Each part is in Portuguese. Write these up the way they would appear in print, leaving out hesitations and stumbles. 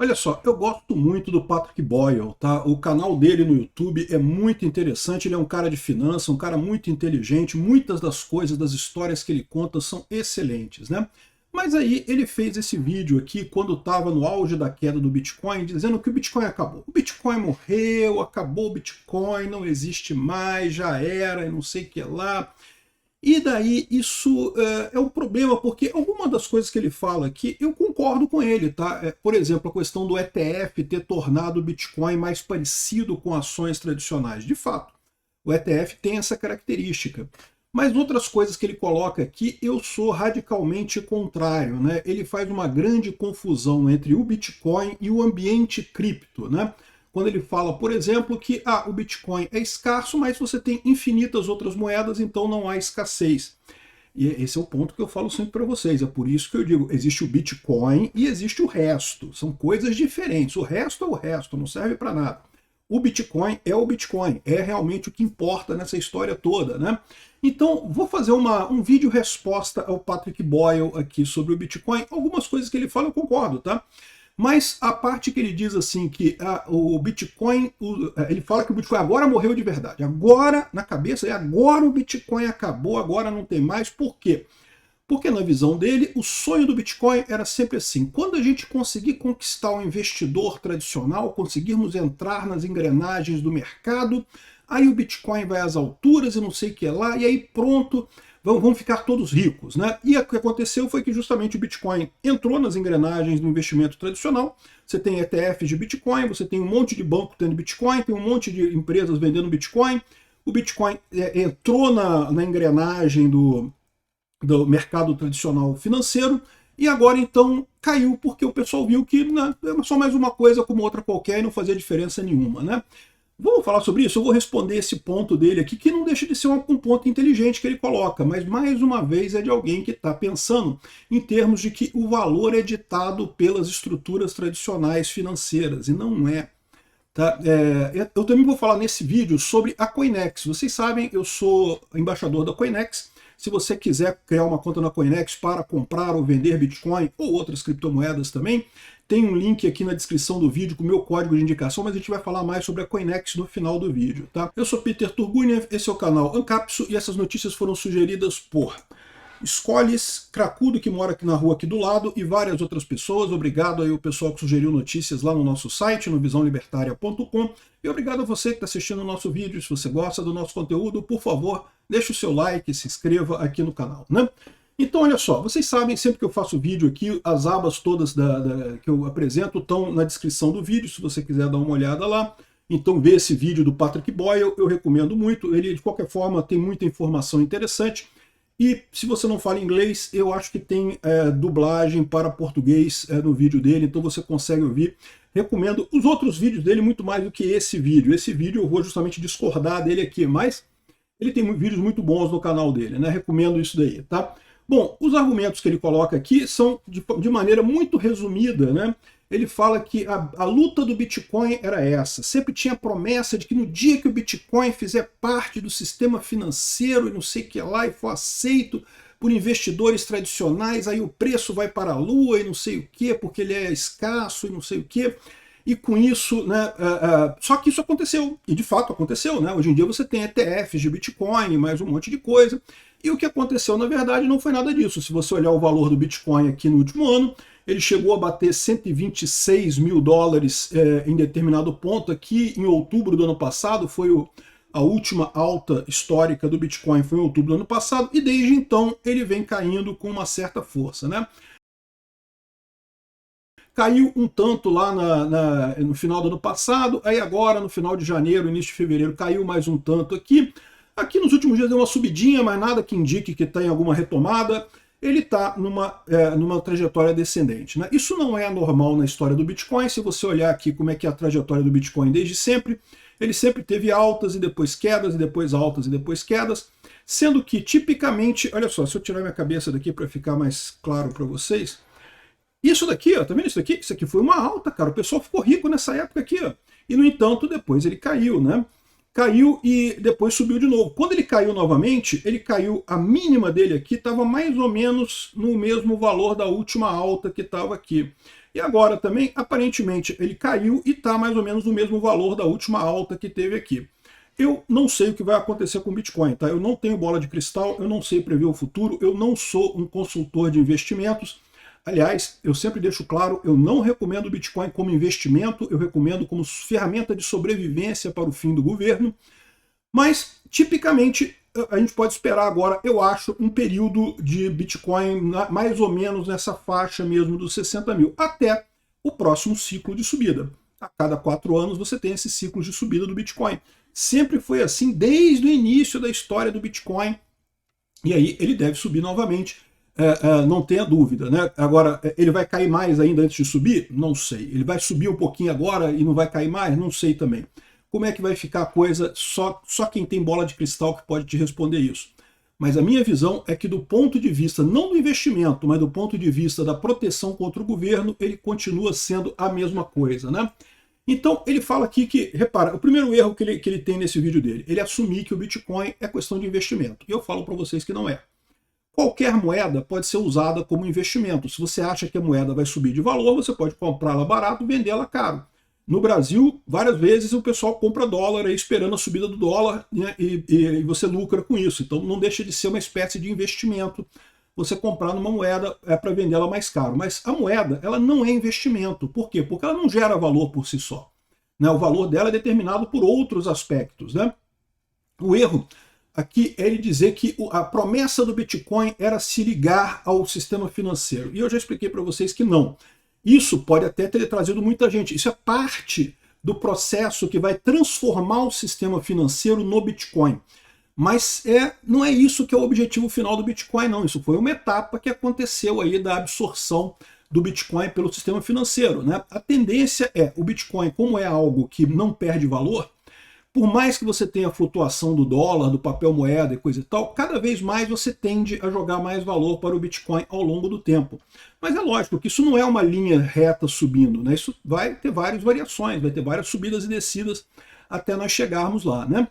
Olha só, eu gosto muito do Patrick Boyle, tá? O canal dele no YouTube é muito interessante, ele é um cara de finanças, um cara muito inteligente, muitas das coisas, das histórias que ele conta são excelentes, né? Mas aí ele fez esse vídeo aqui quando estava no auge da queda do Bitcoin, dizendo que o Bitcoin acabou. O Bitcoin morreu, acabou o Bitcoin, não existe mais, já era, e não sei o que lá. E daí isso é um problema, porque alguma das coisas que ele fala aqui, eu concordo com ele, tá? Por exemplo, a questão do ETF ter tornado o Bitcoin mais parecido com ações tradicionais. De fato, o ETF tem essa característica. Mas outras coisas que ele coloca aqui, eu sou radicalmente contrário, né? Ele faz uma grande confusão entre o Bitcoin e o ambiente cripto, né? Quando ele fala, por exemplo, que o Bitcoin é escasso, mas você tem infinitas outras moedas, então não há escassez. E esse é o ponto que eu falo sempre para vocês. É por isso que eu digo, existe o Bitcoin e existe o resto. São coisas diferentes. O resto é o resto, não serve para nada. O Bitcoin, é realmente o que importa nessa história toda, né? Então, vou fazer um vídeo resposta ao Patrick Boyle aqui sobre o Bitcoin. Algumas coisas que ele fala eu concordo, tá? Mas a parte que ele diz assim que o Bitcoin, ele fala que o Bitcoin agora morreu de verdade. Agora, na cabeça, agora o Bitcoin acabou, agora não tem mais. Por quê? Porque na visão dele, o sonho do Bitcoin era sempre assim, quando a gente conseguir conquistar o investidor tradicional, conseguirmos entrar nas engrenagens do mercado, aí o Bitcoin vai às alturas e não sei o que lá, e aí pronto, vão ficar todos ricos, né? E o que aconteceu foi que justamente o Bitcoin entrou nas engrenagens do investimento tradicional. Você tem ETFs de Bitcoin, você tem um monte de banco tendo Bitcoin, tem um monte de empresas vendendo Bitcoin. O Bitcoin entrou na engrenagem do mercado tradicional financeiro, e agora então caiu porque o pessoal viu que é só mais uma coisa como outra qualquer e não fazia diferença nenhuma, né? Vamos falar sobre isso? Eu vou responder esse ponto dele aqui, que não deixa de ser um ponto inteligente que ele coloca, mas mais uma vez é de alguém que está pensando em termos de que o valor é ditado pelas estruturas tradicionais financeiras, e não é. Tá? Eu também vou falar nesse vídeo sobre a Coinex. Vocês sabem, eu sou embaixador da Coinex. Se você quiser criar uma conta na Coinex para comprar ou vender Bitcoin ou outras criptomoedas também, tem um link aqui na descrição do vídeo com o meu código de indicação, mas a gente vai falar mais sobre a Coinex no final do vídeo. Tá? Eu sou Peter Turguniev, esse é o canal Ancapsu e essas notícias foram sugeridas por Escolhes, Cracudo, que mora aqui na rua aqui do lado, e várias outras pessoas. Obrigado aí ao pessoal que sugeriu notícias lá no nosso site, no visãolibertaria.com. E obrigado a você que está assistindo o nosso vídeo. Se você gosta do nosso conteúdo, por favor, deixe o seu like, se inscreva aqui no canal, né? Então, olha só, vocês sabem, sempre que eu faço vídeo aqui, as abas todas que eu apresento estão na descrição do vídeo, se você quiser dar uma olhada lá. Então, ver esse vídeo do Patrick Boyle, eu recomendo muito. Ele, de qualquer forma, tem muita informação interessante. E se você não fala inglês, eu acho que tem dublagem para português no vídeo dele, então você consegue ouvir. Recomendo os outros vídeos dele muito mais do que esse vídeo. Esse vídeo eu vou justamente discordar dele aqui, mas ele tem vídeos muito bons no canal dele, né? Recomendo isso daí, tá? Bom, os argumentos que ele coloca aqui são de maneira muito resumida, né? Ele fala que a luta do Bitcoin era essa. Sempre tinha a promessa de que no dia que o Bitcoin fizer parte do sistema financeiro e não sei o que lá, e for aceito por investidores tradicionais, aí o preço vai para a lua e não sei o que, porque ele é escasso e não sei o que. E com isso, né, só que isso aconteceu, e de fato aconteceu, né? Hoje em dia você tem ETFs de Bitcoin, mais um monte de coisa, e o que aconteceu na verdade não foi nada disso. Se você olhar o valor do Bitcoin aqui no último ano, ele chegou a bater 126 mil dólares em determinado ponto. Aqui em outubro do ano passado, foi a última alta histórica do Bitcoin, foi em outubro do ano passado, e desde então ele vem caindo com uma certa força, né? Caiu um tanto lá no final do ano passado, aí agora no final de janeiro, início de fevereiro, caiu mais um tanto aqui. Aqui nos últimos dias deu uma subidinha, mas nada que indique que tem alguma retomada. Ele está numa trajetória descendente, né? Isso não é anormal na história do Bitcoin. Se você olhar aqui como é que é a trajetória do Bitcoin desde sempre, ele sempre teve altas e depois quedas, e depois altas e depois quedas, sendo que tipicamente, olha só, se eu tirar minha cabeça daqui para ficar mais claro para vocês, isso daqui, ó, tá vendo isso aqui? Isso aqui foi uma alta, cara. O pessoal ficou rico nessa época aqui, ó. E no entanto, depois ele caiu, né? caiu e depois subiu de novo. Quando ele caiu novamente, ele caiu, a mínima dele aqui estava mais ou menos no mesmo valor da última alta que estava aqui. E agora também, aparentemente, ele caiu e está mais ou menos no mesmo valor da última alta que teve aqui. Eu não sei o que vai acontecer com o Bitcoin, tá? Eu não tenho bola de cristal, eu não sei prever o futuro, eu não sou um consultor de investimentos. Aliás, eu sempre deixo claro, eu não recomendo o Bitcoin como investimento, eu recomendo como ferramenta de sobrevivência para o fim do governo, mas, tipicamente, a gente pode esperar agora, eu acho, um período de Bitcoin mais ou menos nessa faixa mesmo dos 60 mil, até o próximo ciclo de subida. A cada 4 anos você tem esse ciclo de subida do Bitcoin. Sempre foi assim desde o início da história do Bitcoin, e aí ele deve subir novamente. Não tenha dúvida, né? Agora, ele vai cair mais ainda antes de subir? Não sei. Ele vai subir um pouquinho agora e não vai cair mais? Não sei também. Como é que vai ficar a coisa? Só quem tem bola de cristal que pode te responder isso. Mas a minha visão é que do ponto de vista, não do investimento, mas do ponto de vista da proteção contra o governo, ele continua sendo a mesma coisa, né? Então, ele fala aqui que, repara, o primeiro erro que ele tem nesse vídeo dele, ele assumir que o Bitcoin é questão de investimento. E eu falo para vocês que não é. Qualquer moeda pode ser usada como investimento. Se você acha que a moeda vai subir de valor, você pode comprá-la barato e vendê-la caro. No Brasil, várias vezes o pessoal compra dólar aí esperando a subida do dólar, né, e você lucra com isso. Então não deixa de ser uma espécie de investimento você comprar numa moeda para vendê-la mais caro. Mas a moeda, ela não é investimento. Por quê? Porque ela não gera valor por si só, né? O valor dela é determinado por outros aspectos, né? O erro aqui é ele dizer que a promessa do Bitcoin era se ligar ao sistema financeiro. E eu já expliquei para vocês que não. Isso pode até ter trazido muita gente. Isso é parte do processo que vai transformar o sistema financeiro no Bitcoin. Mas não é isso que é o objetivo final do Bitcoin, não. Isso foi uma etapa que aconteceu aí da absorção do Bitcoin pelo sistema financeiro, né? A tendência é, o Bitcoin, como é algo que não perde valor, por mais que você tenha a flutuação do dólar, do papel moeda e coisa e tal, cada vez mais você tende a jogar mais valor para o Bitcoin ao longo do tempo. Mas é lógico que isso não é uma linha reta subindo, né? Isso vai ter várias variações, vai ter várias subidas e descidas até nós chegarmos lá, né?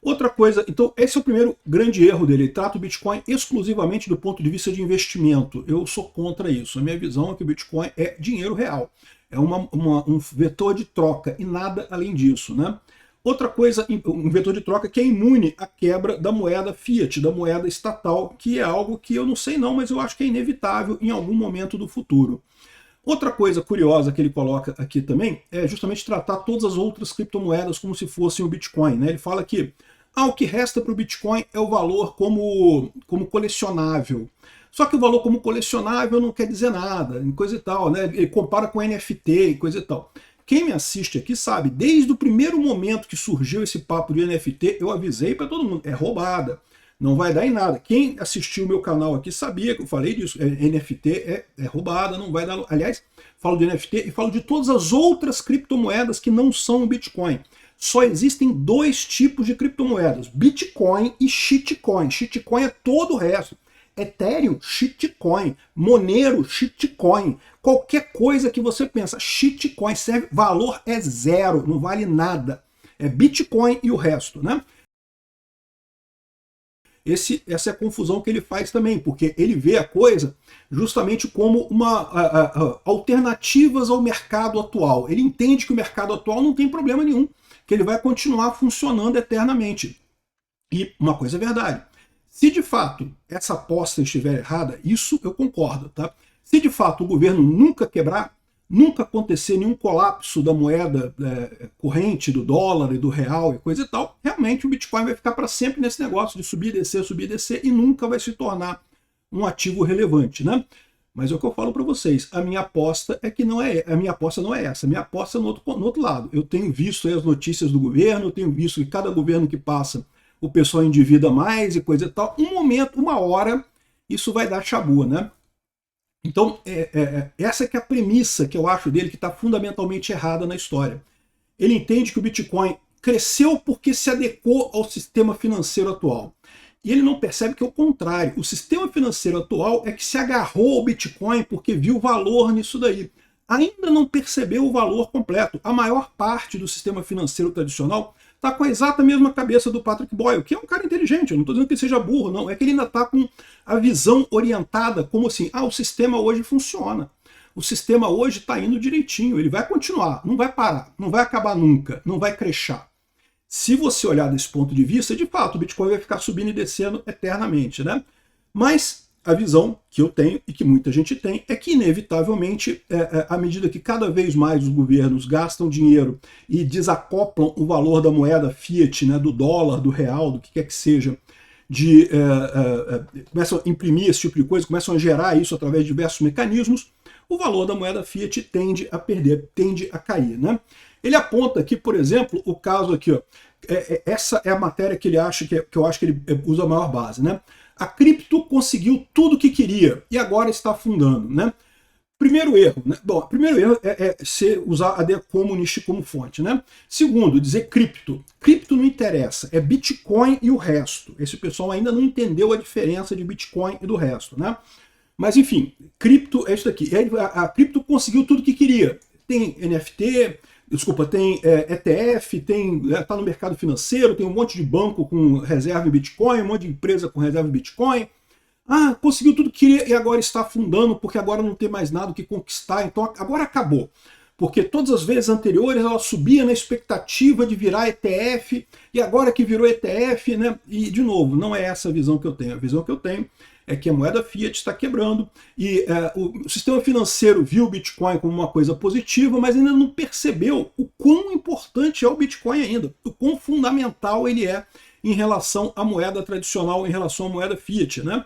Outra coisa, então esse é o primeiro grande erro dele, ele trata o Bitcoin exclusivamente do ponto de vista de investimento. Eu sou contra isso, a minha visão é que o Bitcoin é dinheiro real, é um vetor de troca e nada além disso, né? Outra coisa, um vetor de troca que é imune à quebra da moeda fiat, da moeda estatal, que é algo que eu não sei não, mas eu acho que é inevitável em algum momento do futuro. Outra coisa curiosa que ele coloca aqui também é justamente tratar todas as outras criptomoedas como se fossem o Bitcoin, né? Ele fala que o que resta para o Bitcoin é o valor como colecionável. Só que o valor como colecionável não quer dizer nada, coisa e tal, né? Ele compara com NFT e coisa e tal. Quem me assiste aqui sabe, desde o primeiro momento que surgiu esse papo de NFT, eu avisei para todo mundo, é roubada, não vai dar em nada. Quem assistiu o meu canal aqui sabia que eu falei disso, NFT é roubada, não vai dar... Aliás, falo de NFT e falo de todas as outras criptomoedas que não são o Bitcoin. Só existem 2 tipos de criptomoedas, Bitcoin e shitcoin. Shitcoin é todo o resto. Ethereum, shitcoin. Monero, shitcoin. Qualquer coisa que você pensa, shitcoin serve, valor é zero, não vale nada. É Bitcoin e o resto, né? Essa é a confusão que ele faz também, porque ele vê a coisa justamente como alternativas ao mercado atual. Ele entende que o mercado atual não tem problema nenhum, que ele vai continuar funcionando eternamente. E uma coisa é verdade, se de fato essa aposta estiver errada, isso eu concordo, tá? Se de fato o governo nunca quebrar, nunca acontecer nenhum colapso da moeda corrente, do dólar e do real e coisa e tal, realmente o Bitcoin vai ficar para sempre nesse negócio de subir e descer e nunca vai se tornar um ativo relevante, né? Mas é o que eu falo para vocês, a minha aposta é que não é, a minha aposta não é essa, a minha aposta é no outro lado. Eu tenho visto aí as notícias do governo, eu tenho visto que cada governo que passa, o pessoal endivida mais e coisa e tal. Um momento, uma hora, isso vai dar chabu, né? Então, essa que é a premissa que eu acho dele que está fundamentalmente errada na história. Ele entende que o Bitcoin cresceu porque se adequou ao sistema financeiro atual. E ele não percebe que é o contrário. O sistema financeiro atual é que se agarrou ao Bitcoin porque viu valor nisso daí. Ainda não percebeu o valor completo. A maior parte do sistema financeiro tradicional está com a exata mesma cabeça do Patrick Boyle, que é um cara inteligente, eu não estou dizendo que ele seja burro, não, é que ele ainda está com a visão orientada como assim, o sistema hoje funciona. O sistema hoje está indo direitinho, ele vai continuar, não vai parar, não vai acabar nunca, não vai crechar. Se você olhar desse ponto de vista, de fato, o Bitcoin vai ficar subindo e descendo eternamente, né? Mas a visão que eu tenho e que muita gente tem é que, inevitavelmente, à medida que cada vez mais os governos gastam dinheiro e desacoplam o valor da moeda fiat, né, do dólar, do real, do que quer que seja, começam a imprimir esse tipo de coisa, começam a gerar isso através de diversos mecanismos, o valor da moeda fiat tende a perder, tende a cair, né? Ele aponta aqui, por exemplo, o caso aqui, ó, essa é a matéria que ele acha que eu acho que ele usa a maior base, né? A cripto conseguiu tudo o que queria e agora está afundando, né? Primeiro erro, né? Bom, primeiro erro é usar a The Economist como fonte, né? Segundo, dizer cripto. Cripto não interessa, é Bitcoin e o resto. Esse pessoal ainda não entendeu a diferença de Bitcoin e do resto, né? Mas enfim, cripto é isso daqui. A cripto conseguiu tudo que queria. Tem NFT, desculpa, tem ETF, tá no mercado financeiro, tem um monte de banco com reserva em Bitcoin, um monte de empresa com reserva em Bitcoin. Conseguiu tudo que queria e agora está afundando porque agora não tem mais nada o que conquistar, então agora acabou. Porque todas as vezes anteriores ela subia na expectativa de virar ETF e agora que virou ETF, né? E de novo, não é essa a visão que eu tenho. A visão que eu tenho é que a moeda fiat está quebrando e o sistema financeiro viu o Bitcoin como uma coisa positiva, mas ainda não percebeu o quão importante é o Bitcoin ainda, o quão fundamental ele é em relação à moeda tradicional, em relação à moeda fiat, né?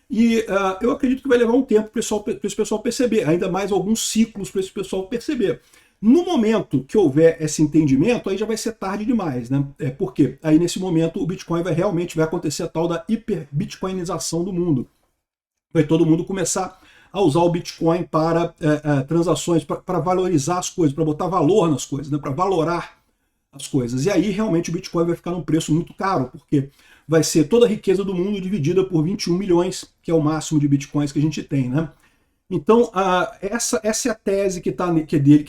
E eu acredito que vai levar um tempo para esse pessoal perceber, ainda mais alguns ciclos para esse pessoal perceber. No momento que houver esse entendimento, aí já vai ser tarde demais, né? Por quê? Aí nesse momento o Bitcoin realmente vai acontecer a tal da hiper-bitcoinização do mundo. Vai todo mundo começar a usar o Bitcoin para transações, para valorizar as coisas, para botar valor nas coisas, né? Para valorar as coisas. E aí realmente o Bitcoin vai ficar num preço muito caro, porque vai ser toda a riqueza do mundo dividida por 21 milhões, que é o máximo de Bitcoins que a gente tem, né? Então, essa é a tese que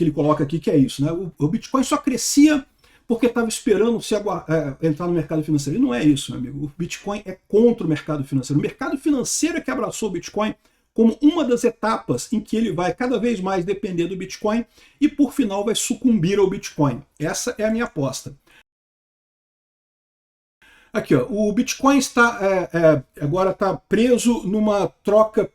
ele coloca aqui, que é isso, né? O Bitcoin só crescia porque estava esperando entrar no mercado financeiro. E não é isso, meu amigo. O Bitcoin é contra o mercado financeiro. O mercado financeiro é que abraçou o Bitcoin como uma das etapas em que ele vai cada vez mais depender do Bitcoin e, por final, vai sucumbir ao Bitcoin. Essa é a minha aposta. Aqui, ó, o Bitcoin agora está preso numa troca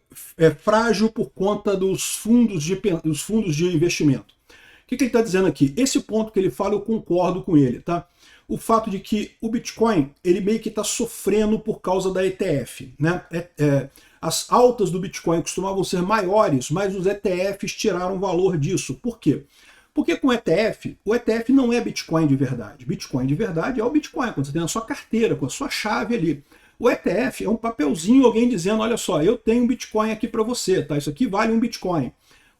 frágil por conta dos fundos de investimento. O que ele está dizendo aqui? Esse ponto que ele fala, eu concordo com ele, tá? O fato de que o Bitcoin, ele meio que está sofrendo por causa da ETF, né? As altas do Bitcoin costumavam ser maiores, mas os ETFs tiraram valor disso. Por quê? Porque com ETF, o ETF não é Bitcoin de verdade. Bitcoin de verdade é o Bitcoin, quando você tem na sua carteira, com a sua chave ali. O ETF é um papelzinho, alguém dizendo, olha só, eu tenho um Bitcoin aqui para você, tá? Isso aqui vale um Bitcoin.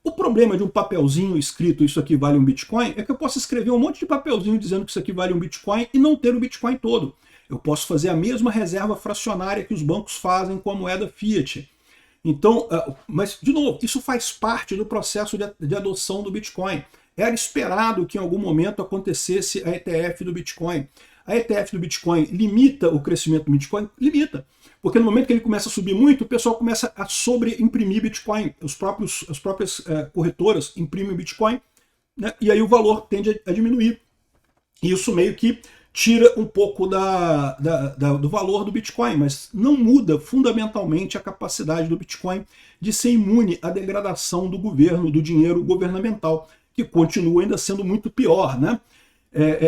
O problema de um papelzinho escrito, isso aqui vale um Bitcoin, é que eu posso escrever um monte de papelzinho dizendo que isso aqui vale um Bitcoin e não ter o Bitcoin todo. Eu posso fazer a mesma reserva fracionária que os bancos fazem com a moeda fiat. Então, mas, de novo, isso faz parte do processo de adoção do Bitcoin. Era esperado que em algum momento acontecesse a ETF do Bitcoin. A ETF do Bitcoin limita o crescimento do Bitcoin? Limita. Porque no momento que ele começa a subir muito, o pessoal começa a sobreimprimir Bitcoin. As próprias corretoras imprimem Bitcoin, né? E aí o valor tende a diminuir. E isso meio que tira um pouco do valor do Bitcoin, mas não muda fundamentalmente a capacidade do Bitcoin de ser imune à degradação do governo, do dinheiro governamental, que continua ainda sendo muito pior, né?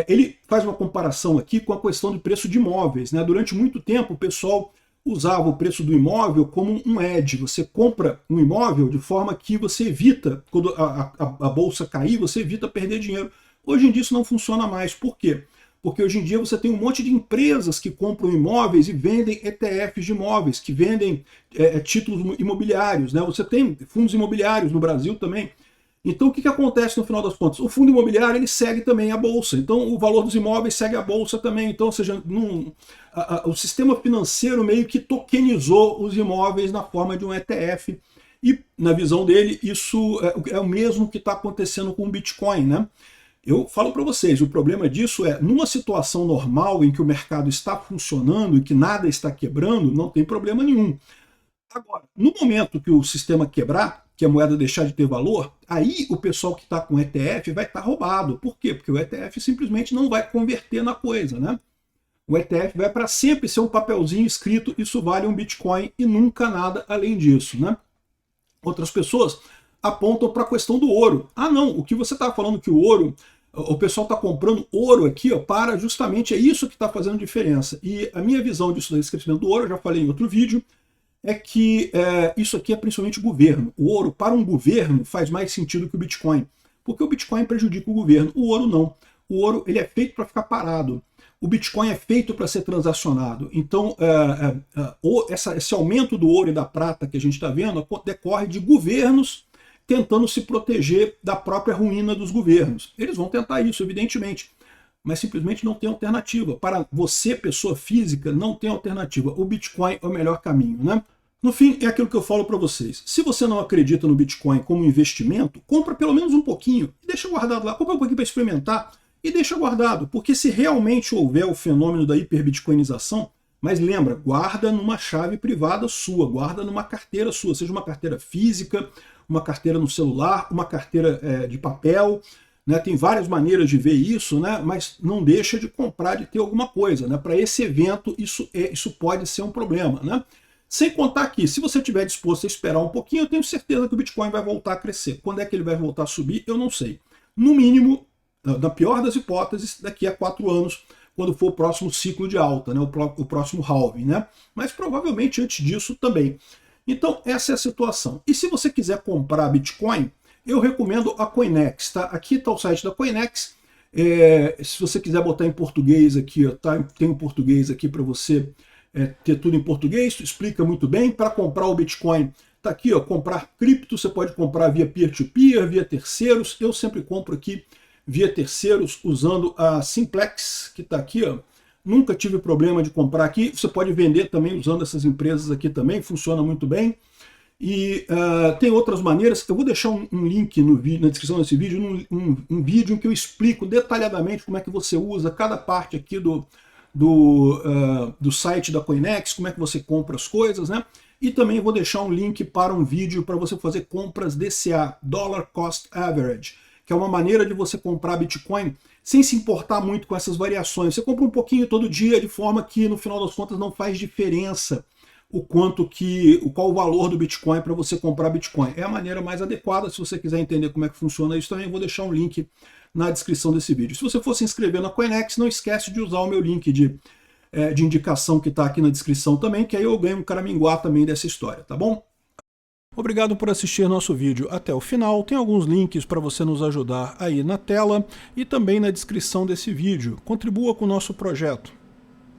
Ele faz uma comparação aqui com a questão do preço de imóveis, né? Durante muito tempo o pessoal usava o preço do imóvel como um hedge. Você compra um imóvel de forma que você evita, quando a bolsa cair, você evita perder dinheiro. Hoje em dia isso não funciona mais. Por quê? Porque hoje em dia você tem um monte de empresas que compram imóveis e vendem ETFs de imóveis, que vendem títulos imobiliários, né? Você tem fundos imobiliários no Brasil também. Então o que acontece no final das contas? O fundo imobiliário ele segue também a bolsa, então o valor dos imóveis segue a bolsa também, então, ou seja, o sistema financeiro meio que tokenizou os imóveis na forma de um ETF, e na visão dele isso é o mesmo que está acontecendo com o Bitcoin, né? Eu falo para vocês, o problema disso é, numa situação normal em que o mercado está funcionando e que nada está quebrando, não tem problema nenhum. Agora, no momento que o sistema quebrar, que a moeda deixar de ter valor, aí o pessoal que está com ETF vai estar roubado. Por quê? Porque o ETF simplesmente não vai converter na coisa, né? O ETF vai para sempre ser um papelzinho escrito, isso vale um Bitcoin e nunca nada além disso, né? Outras pessoas apontam para a questão do ouro. Ah, não, o que você está falando que o ouro, o pessoal está comprando ouro aqui, ó, para justamente é isso que está fazendo diferença. E a minha visão disso daí, crescimento do ouro, eu já falei em outro vídeo, é que isso aqui é principalmente governo. O ouro para um governo faz mais sentido que o Bitcoin, porque o Bitcoin prejudica o governo, o ouro não. O ouro ele é feito para ficar parado. O Bitcoin é feito para ser transacionado. Então, esse aumento do ouro e da prata que a gente está vendo decorre de governos tentando se proteger da própria ruína dos governos. Eles vão tentar isso, evidentemente, mas simplesmente não tem alternativa. Para você, pessoa física, não tem alternativa. O Bitcoin é o melhor caminho, né? No fim, é aquilo que eu falo para vocês. Se você não acredita no Bitcoin como investimento, compra pelo menos um pouquinho e deixa guardado lá. Compra um pouquinho para experimentar e deixa guardado, porque se realmente houver o fenômeno da hiperbitcoinização, mas lembra, guarda numa chave privada sua, guarda numa carteira sua, seja uma carteira física, uma carteira no celular, uma carteira de papel, né? Tem várias maneiras de ver isso, né? Mas não deixa de comprar, de ter alguma coisa, né? Para esse evento isso pode ser um problema, né? Sem contar que, se você estiver disposto a esperar um pouquinho, eu tenho certeza que o Bitcoin vai voltar a crescer. Quando é que ele vai voltar a subir, eu não sei. No mínimo, na pior das hipóteses, daqui a 4 anos, quando for o próximo ciclo de alta, né, o próximo halving, né? Mas provavelmente antes disso também. Então essa é a situação. E se você quiser comprar Bitcoin, eu recomendo a Coinex, tá? Aqui está o site da Coinex. Se você quiser botar em português aqui, ó, tá? Tem um português aqui para você ter tudo em português, explica muito bem. Para comprar o Bitcoin, tá aqui, ó, comprar cripto, você pode comprar via peer-to-peer, via terceiros. Eu sempre compro aqui via terceiros usando a Simplex, que está aqui, ó. Nunca tive problema de comprar aqui. Você pode vender também usando essas empresas aqui também, funciona muito bem. E tem outras maneiras. Eu vou deixar um link no vídeo, na descrição desse vídeo, um vídeo em que eu explico detalhadamente como é que você usa cada parte aqui do site da Coinex, como é que você compra as coisas, né? E também vou deixar um link para um vídeo para você fazer compras DCA, Dollar Cost Average, que é uma maneira de você comprar Bitcoin sem se importar muito com essas variações. Você compra um pouquinho todo dia, de forma que no final das contas não faz diferença qual o valor do Bitcoin para você comprar Bitcoin. É a maneira mais adequada. Se você quiser entender como é que funciona isso também, eu vou deixar um link na descrição desse vídeo. Se você for se inscrever na Coinex, não esquece de usar o meu link de indicação que está aqui na descrição também, que aí eu ganho um caraminguá também dessa história, tá bom? Obrigado por assistir nosso vídeo até o final. Tem alguns links para você nos ajudar aí na tela e também na descrição desse vídeo. Contribua com o nosso projeto.